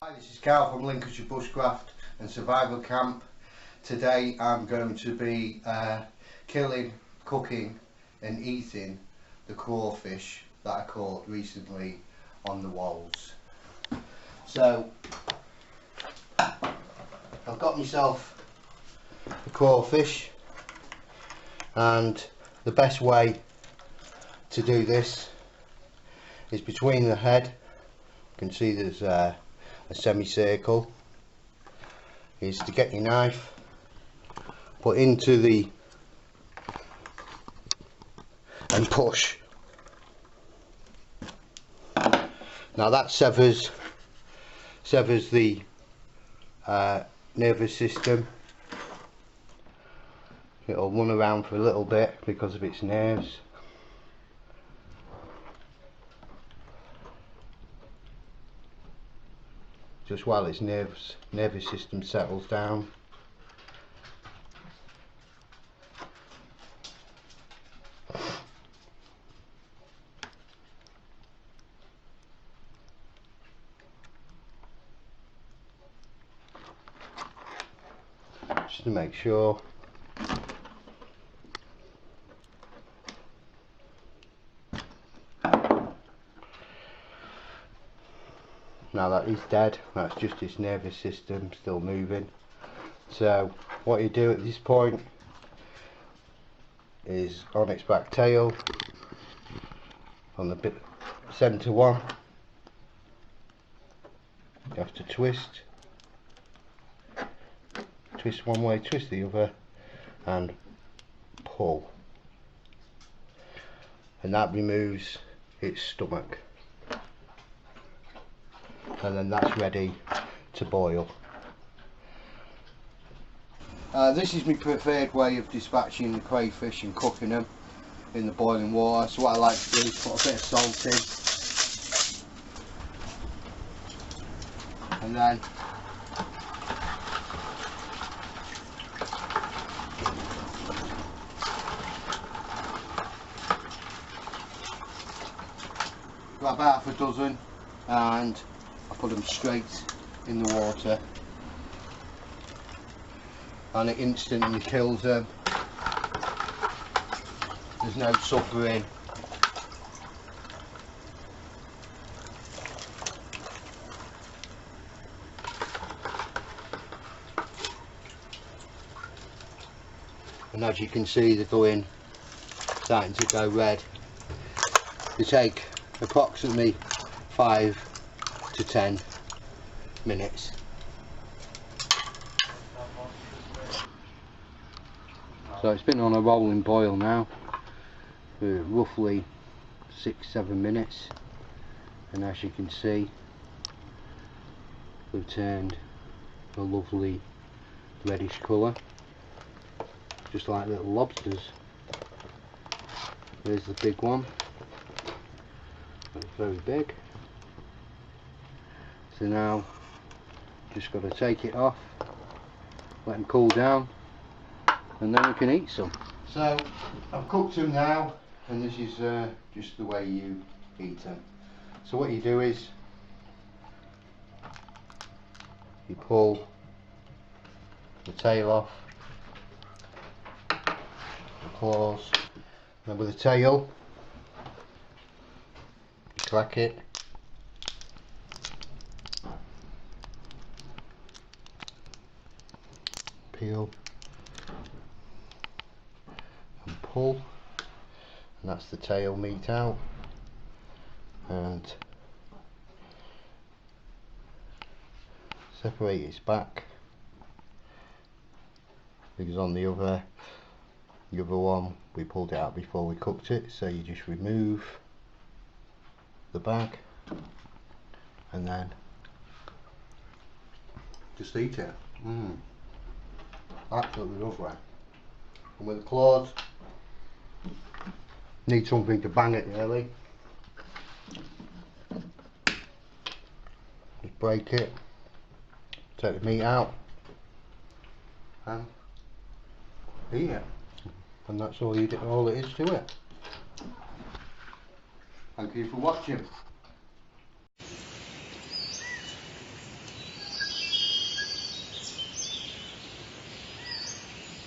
Hi, this is Carl from Lincolnshire Bushcraft and Survival Camp. Today I'm going to be killing, cooking and eating the crawfish that I caught recently on the Walls. So I've got myself a crawfish, and the best way to do this is between the head. You can see there's a semicircle. Is to get your knife, put into the and push. Now that severs the nervous system. It'll run around for a little bit because of its nerves. Just while its nervous system settles down. Just to make sure. Now that is dead, that's just its nervous system still moving. So what you do at this point is on its back tail, on the centre one, you have to twist one way, twist the other and pull, and that removes its stomach. And then that's ready to boil. This is my preferred way of dispatching the crayfish and cooking them in the boiling water. So what I like to do is put a bit of salt in, and then grab half a dozen and I put them straight in the water, and it instantly kills them. There's no suffering. And as you can see, they're starting to go red. They take approximately 5 to 10 minutes. So it's been on a rolling boil now for roughly 6-7 minutes, and as you can see, they've turned a lovely reddish colour, just like little lobsters. There's the big one, it's very big. So now just got to take it off, let them cool down, and then we can eat some. So I've cooked them now, and this is just the way you eat them. So what you do is you pull the tail off, the claws, and with the tail you crack it. Peel and pull, and that's the tail meat out, and separate its back, because on the other one we pulled it out before we cooked it. So you just remove the back and then just eat it. Absolutely lovely. And with the claws, need something to bang it really. Just break it, take the meat out and eat it. And that's all it is to it. Thank you for watching.